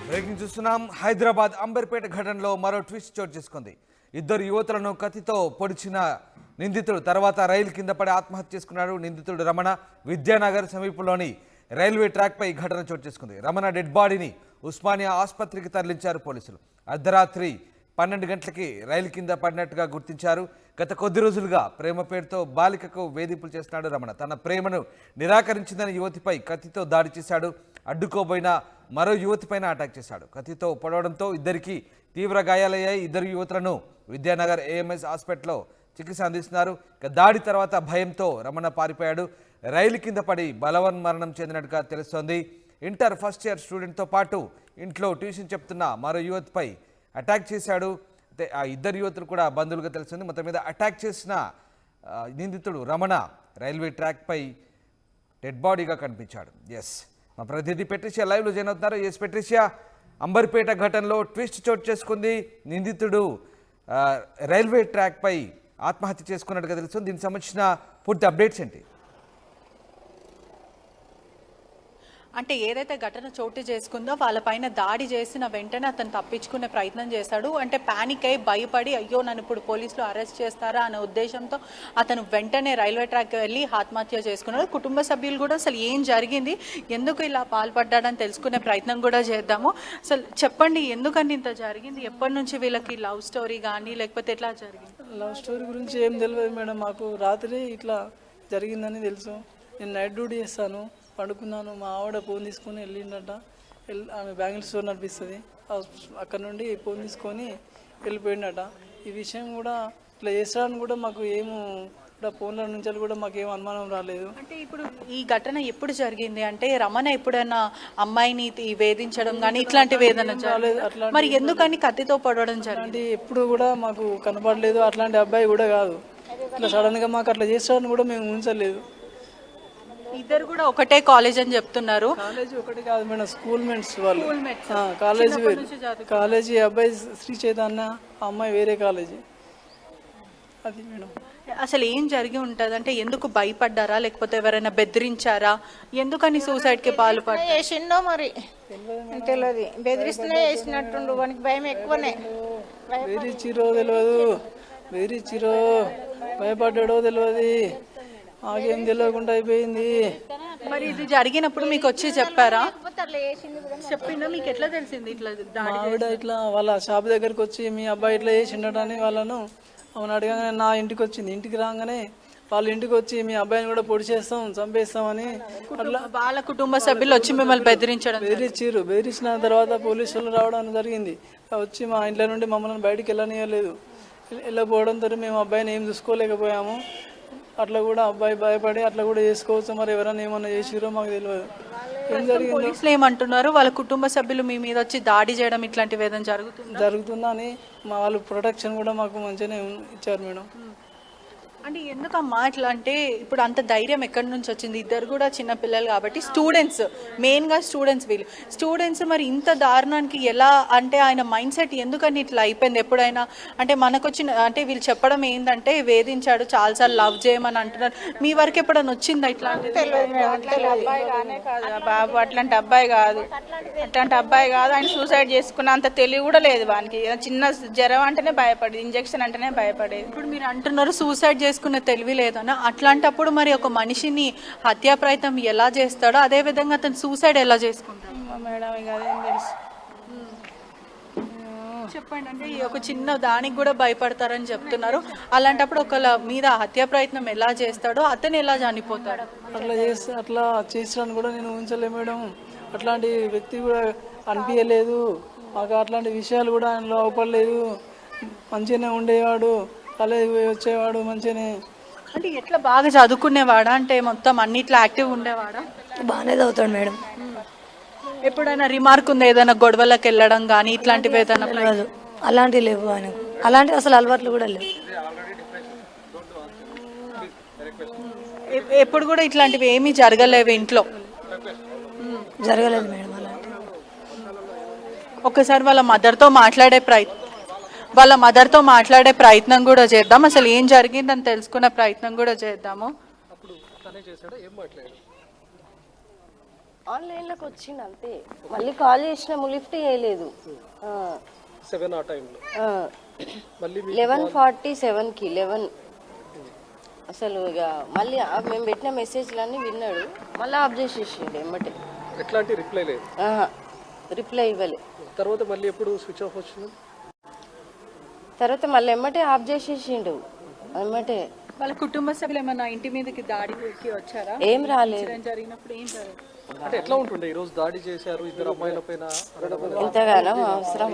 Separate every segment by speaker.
Speaker 1: Breaking చూస్తున్నాం. హైదరాబాద్ అంబర్పేట ఘటనలో మరో ట్విస్ట్ చోటు చేసుకుంది. ఇద్దరు యువతులను కత్తితో పొడిచిన నిందితుడు తర్వాత రైలు కింద పడి ఆత్మహత్య చేసుకున్నాడు. నిందితుడు రమణ విద్యానగర్ సమీపంలోని రైల్వే ట్రాక్పై ఘటన చోటు చేసుకుంది. రమణ డెడ్ బాడీని ఉస్మానియా ఆసుపత్రికి తరలించారు పోలీసులు. అర్ధరాత్రి 12 గంటలకి రైలు కింద పడినట్టుగా గుర్తించారు. గత కొద్ది రోజులుగా ప్రేమ పేరుతో బాలికకు వేధింపులు చేస్తున్నాడు రమణ. తన ప్రేమను నిరాకరించిందని యువతిపై కత్తితో దాడి చేశాడు. అడ్డుకోబోయిన మరో యువతిపైన అటాక్ చేశాడు. కత్తితో పొడవడంతో ఇద్దరికి తీవ్ర గాయాలయ్యాయి. ఇద్దరు యువతులను విద్యానగర్ ఏఎంఎస్ హాస్పిటల్లో చికిత్స అందిస్తున్నారు. ఇక దాడి తర్వాత భయంతో రమణ పారిపోయాడు. రైలు కింద పడి బలవన్మరణం చెందినట్టుగా తెలుస్తోంది. ఇంటర్ ఫస్ట్ ఇయర్ స్టూడెంట్తో పాటు ఇంట్లో ట్యూషన్ చెప్తున్న మరో యువతిపై అటాక్ చేశాడు. అయితే ఆ ఇద్దరు యువతులు కూడా బంధువులుగా తెలుస్తుంది. మొత్తం మీద అటాక్ చేసిన నిందితుడు రమణ రైల్వే ట్రాక్పై డెడ్ బాడీగా కనిపించాడు. ఎస్, మా ప్రతినిధి పెట్రిషియా లైవ్లో జాయిన్ అవుతున్నారు. ఎస్ పెట్రిషియా, అంబర్పేట ఘటనలో ట్విస్ట్ చోటు చేసుకుంది. నిందితుడు రైల్వే ట్రాక్పై ఆత్మహత్య చేసుకున్నట్టుగా తెలుస్తుంది. దీనికి సంబంధించిన పూర్తి అప్డేట్స్ ఏంటి?
Speaker 2: అంటే ఏదైతే ఘటన చోటు చేసుకుందో వాళ్ళపైన దాడి చేసిన వెంటనే అతను తప్పించుకునే ప్రయత్నం చేశాడు. అంటే పానిక్ అయి భయపడి అయ్యో నన్ను ఇప్పుడు పోలీసులు అరెస్ట్ చేస్తారా అనే ఉద్దేశంతో అతను వెంటనే రైల్వే ట్రాక్ వెళ్ళి ఆత్మహత్య చేసుకున్నాడు. కుటుంబ సభ్యులు కూడా అసలు ఏం జరిగింది, ఎందుకు ఇలా పాల్పడ్డాడని తెలుసుకునే ప్రయత్నం కూడా చేద్దాము. అసలు చెప్పండి, ఎందుకని ఇంత జరిగింది? ఎప్పటి నుంచి వీళ్ళకి లవ్ స్టోరీ కానీ లేకపోతే ఎట్లా జరిగింది?
Speaker 3: లవ్ స్టోరీ గురించి ఏం తెలియదు మేడం. మాకు రాత్రి ఇట్లా జరిగిందని తెలుసు. నేను నైట్ డ్యూటీ చేస్తాను, పడుకున్నాను. మా ఆవిడ ఫోన్ తీసుకొని వెళ్ళిందట. ఆమె బ్యాంగిల్ స్టోర్ నడిపిస్తుంది. అక్కడ నుండి ఫోన్ తీసుకొని వెళ్ళిపోయిందట. ఈ విషయం కూడా ఇట్లా చేస్తాడని కూడా మాకు ఏమో ఫోన్ల నుంచి కూడా మాకు ఏం అనుమానం రాలేదు.
Speaker 2: అంటే ఇప్పుడు ఈ ఘటన ఎప్పుడు జరిగింది? అంటే రమణ ఎప్పుడైనా అమ్మాయిని వేధించడం కానీ ఇట్లాంటి వేదన
Speaker 3: రాలేదు.
Speaker 2: మరి ఎందుకని కత్తితో పడడం జరిగింది?
Speaker 3: ఎప్పుడు కూడా మాకు కనపడలేదు. అట్లాంటి అబ్బాయి కూడా కాదు. ఇట్లా సడన్గా మాకు అట్లా చేస్తాడని కూడా మేము ఊహించలేదు.
Speaker 2: ఇద్దరు కూడా ఒకటే కాలేజ్ అని చెప్తున్నారు.
Speaker 3: కాలేజీ ఒకటి కాదు మేడం, స్కూల్ మేట్స్ వాళ్ళు. కాలేజీ అబ్బాయి శ్రీ చైతన్య, అమ్మాయి వేరే కాలేజీ. అది మేడం.
Speaker 2: అసలు ఏం జరిగి ఉంటుంది? అంటే ఎందుకు భయపడ్డారా లేకపోతే ఎవరైనా బెదిరించారా? ఎందుకని సూసైడ్కి పాల్పడ్డా
Speaker 4: చేసిండో మరి తెలియదు. బెదిరిస్తూనే చేసినట్టుండు. వానికి భయం ఎక్కువనే.
Speaker 3: బెదిరించిరో తెలియదు, బెదిరించిరో భయపడ్డాడో తెలియదు. మాకేం తెలియకుండా అయిపోయింది.
Speaker 2: మరి ఇది జరిగినప్పుడు మీకు వచ్చి చెప్పారా? చెప్పిందా? మీకు ఎట్లా తెలిసింది ఇట్లా?
Speaker 3: ఆవిడ ఇట్లా వాళ్ళ షాప్ దగ్గరకు వచ్చి మీ అబ్బాయి ఇట్లా చేసిండటని వాళ్ళను అవును అడగగానే నా ఇంటికి వచ్చింది. ఇంటికి రాగానే వాళ్ళ ఇంటికి వచ్చి మీ అబ్బాయిని కూడా పొడి చేస్తాం, చంపేస్తామని అట్లా
Speaker 2: వాళ్ళ కుటుంబ సభ్యులు వచ్చి మిమ్మల్ని
Speaker 3: బెదిరించిన తర్వాత పోలీసులు రావడం జరిగింది. వచ్చి మా ఇంట్లో నుండి మమ్మల్ని బయటికి వెళ్ళనియలేదు. వెళ్ళకపోవడంతో మేము అబ్బాయిని ఏం చూసుకోలేకపోయాము. అట్లా కూడా అబ్బాయి భయపడి అట్లా కూడా చేసుకోవచ్చు. మరి ఎవరైనా ఏమన్నా చేసిరో మాకు తెలియదు. ఏం జరిగింది?
Speaker 2: పోలీసులు ఏమంటున్నారు? వాళ్ళ కుటుంబ సభ్యులు మీ మీద వచ్చి దాడి చేయడం ఇట్లాంటి వేదన
Speaker 3: జరుగుతుందని మా వాళ్ళు ప్రొటెక్షన్ కూడా మాకు మంచిగానే ఇచ్చారు మేడం.
Speaker 2: అంటే ఎందుకమ్మా ఇట్లా? అంటే ఇప్పుడు అంత ధైర్యం ఎక్కడి నుంచి వచ్చింది? ఇద్దరు కూడా చిన్నపిల్లలు కాబట్టి స్టూడెంట్స్, మెయిన్గా స్టూడెంట్స్. వీళ్ళు స్టూడెంట్స్ మరి ఇంత దారుణానికి ఎలా? అంటే ఆయన మైండ్ సెట్ ఎందుకని ఇట్లా అయిపోయింది? ఎప్పుడైనా అంటే మనకు వచ్చిన అంటే వీళ్ళు చెప్పడం ఏంటంటే వేధించాడు, చాలాసార్లు లవ్ చేయమని అంటున్నారు. మీ వరకు ఎప్పుడైనా వచ్చిందా ఇట్లాంటి?
Speaker 4: బాబు అట్లాంటి అబ్బాయి కాదు, అట్లాంటి అబ్బాయి కాదు. ఆయన సూసైడ్ చేసుకున్న అంత తెలివి కూడా లేదు వానికి. చిన్న జ్వరం అంటేనే భయపడేది, ఇంజక్షన్ అంటేనే భయపడేది.
Speaker 2: ఇప్పుడు మీరు అంటున్నారు సూసైడ్ చేసుకునే తెలివి లేదన్న. అట్లాంటప్పుడు మరి ఒక మనిషిని హత్యా ప్రయత్నం ఎలా చేస్తాడో అదే విధంగా అతను సూసైడ్ ఎలా చేసుకుంటాడు?
Speaker 4: మేడం ఇక అదేం తెలుసు.
Speaker 2: చెప్పండి. అంటే ఒక చిన్న దానికి కూడా భయపడతారని చెప్తున్నారు. అలాంటప్పుడు ఒకళ్ళ మీద హత్యా ప్రయత్నం ఎలా చేస్తాడో అతను ఎలా చనిపోతాడు?
Speaker 3: అట్లా చేసాను కూడా నేను ఊహించలే మేడం. అట్లాంటి వ్యక్తి కూడా అనిపించలేదు మాకు. అట్లాంటి విషయాలు కూడా ఆయనలో అవపడలేదు. మంచిగానే ఉండేవాడు, కాలేజీ వచ్చేవాడు మంచిగానే.
Speaker 2: అంటే ఎట్లా బాగా చదువుకునేవాడా? అంటే మొత్తం అన్నిట్లో యాక్టివ్ ఉండేవాడా?
Speaker 5: బాగానే చదువుతాడు మేడం.
Speaker 2: ఎప్పుడైనా రిమార్క్ ఉందా? ఏదైనా గొడవలకు వెళ్ళడం కానీ ఇట్లాంటివి ఏదైనా?
Speaker 5: అలాంటివి లేవు ఆయనకు. అలాంటివి అసలు అలవాట్లు కూడా లేవు.
Speaker 2: ఎప్పుడు కూడా ఇట్లాంటివి ఏమీ జరగలేవు ఇంట్లో?
Speaker 5: జరగలేదు మేడం అలాంటివి.
Speaker 2: ఒకసారి వాళ్ళ మదర్తో మాట్లాడే ప్రయత్నం కూడా చేద్దాం. అసలు ఏం జరిగిందని తెలుసుకునే ప్రయత్నం కూడా చేద్దాము.
Speaker 6: ఆన్లైన్లోకి వచ్చింది అంతే. మళ్ళీ కాల్ చేసినాము, లిఫ్ట్ చేయలేదు.
Speaker 7: 7 ఆ టైంలో మళ్ళీ
Speaker 6: 11:47కి 11 అసలు ఇక మళ్ళీ మేము పెట్టిన మెసేజ్లన్నీ విన్నాడు, మళ్ళీ ఆఫ్ చేసేసిండు ఎమ్మటే.
Speaker 7: ఎట్లాంటి రిప్లై లేదు,
Speaker 6: రిప్లై ఇవ్వలే.
Speaker 7: తర్వాత మళ్ళీ ఎప్పుడు స్విచ్ ఆఫ్ వచ్చింది,
Speaker 6: తర్వాత మళ్ళీ ఎమ్మటే ఆఫ్ చేసేసిండు ఎమ్మటే.
Speaker 2: వాళ్ళ కుటుంబ సభ్యులు ఏమన్నా ఇంటి మీదకి దాడికి వచ్చారా?
Speaker 6: ఏం రాలేదు.
Speaker 2: జరిగినప్పుడు ఏం జరగదు.
Speaker 7: అంటే ఎట్లా ఉంటుండే? ఈరోజు దాడి చేశారు, 2 అమ్మాయిల పైన.
Speaker 6: ఇంతగానో అవసరం.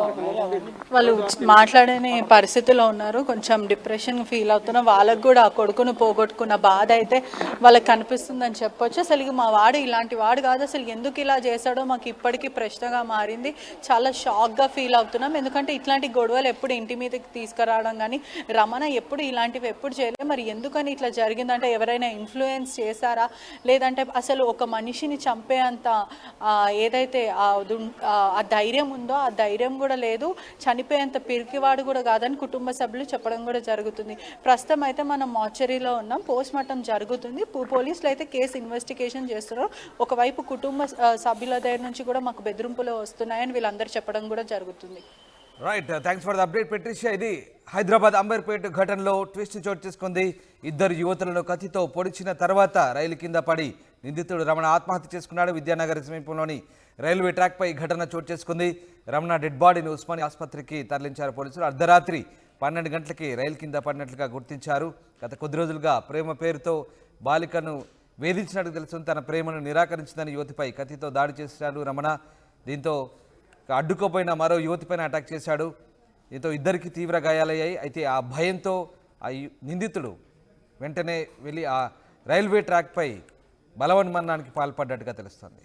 Speaker 2: వాళ్ళు మాట్లాడని పరిస్థితిలో ఉన్నారు, కొంచెం డిప్రెషన్ ఫీల్ అవుతున్నారు. వాళ్ళకు కూడా ఆ కొడుకును పోగొట్టుకున్న బాధ అయితే వాళ్ళకి కనిపిస్తుందని చెప్పొచ్చు. అసలు మా వాడు ఇలాంటి వాడు కాదు, అసలు ఎందుకు ఇలా చేశాడో మాకు ఇప్పటికీ ప్రశ్నగా మారింది. చాలా షాక్గా ఫీల్ అవుతున్నాం, ఎందుకంటే ఇట్లాంటి గొడవలు ఎప్పుడు ఇంటి మీదకి తీసుకురావడం కానీ రమణ ఎప్పుడు ఇలాంటివి ఎప్పుడు చేయలేదు. మరి ఎందుకని ఇట్లా జరిగిందంటే ఎవరైనా ఇన్ఫ్లుయెన్స్ చేశారా, లేదంటే అసలు ఒక మనిషిని చంపేంత ఏదైతే ఆ ధైర్యం ఉందో ఆ ధైర్యం కూడా లేదు, చనిపోయేంత పిరికివాడు కూడా కాదని కుటుంబ సభ్యులు చెప్పడం కూడా జరుగుతుంది. ప్రస్తుతం అయితే మనం మార్చరీలో ఉన్నాం, పోస్ట్ మార్టం జరుగుతుంది. పోలీసులు అయితే కేసు ఇన్వెస్టిగేషన్ చేస్తున్నారు. ఒకవైపు కుటుంబ సభ్యుల దగ్గర నుంచి కూడా మాకు బెదిరింపులు వస్తున్నాయని వీళ్ళందరూ చెప్పడం కూడా జరుగుతుంది.
Speaker 1: Right, thanks for the update Patricia. ఇది హైదరాబాద్ అంబర్పేట ఘటనలో ట్విస్ట్ చోటు చేసుకుంది. 2 యువతులను కత్తితో పొడిచిన తర్వాత రైలు కింద పడి నిందితుడు రమణ ఆత్మహత్య చేసుకున్నాడు. విద్యానగర్ సమీపంలోని రైల్వే ట్రాక్పై ఘటన చోటు చేసుకుంది. రమణ డెడ్ బాడీని ఉస్మానియా ఆసుపత్రికి తరలించారు పోలీసులు. అర్ధరాత్రి 12 గంటలకి రైలు కింద పడినట్లుగా గుర్తించారు. గత కొద్ది రోజులుగా ప్రేమ పేరుతో బాలికను వేధించినట్టు తెలుస్తుంది. తన ప్రేమను నిరాకరించిందని యువతిపై కత్తితో దాడి చేశాడు రమణ. దీంతో అడ్డుకోపోయిన మరో యువతిపైన అటాక్ చేశాడు. దీంతో 2కి తీవ్ర గాయాలయ్యాయి. అయితే ఆ భయంతో ఆ నిందితుడు వెంటనే వెళ్ళి ఆ రైల్వే ట్రాక్పై బలవన్మరణానికి పాల్పడ్డట్టుగా తెలుస్తుంది.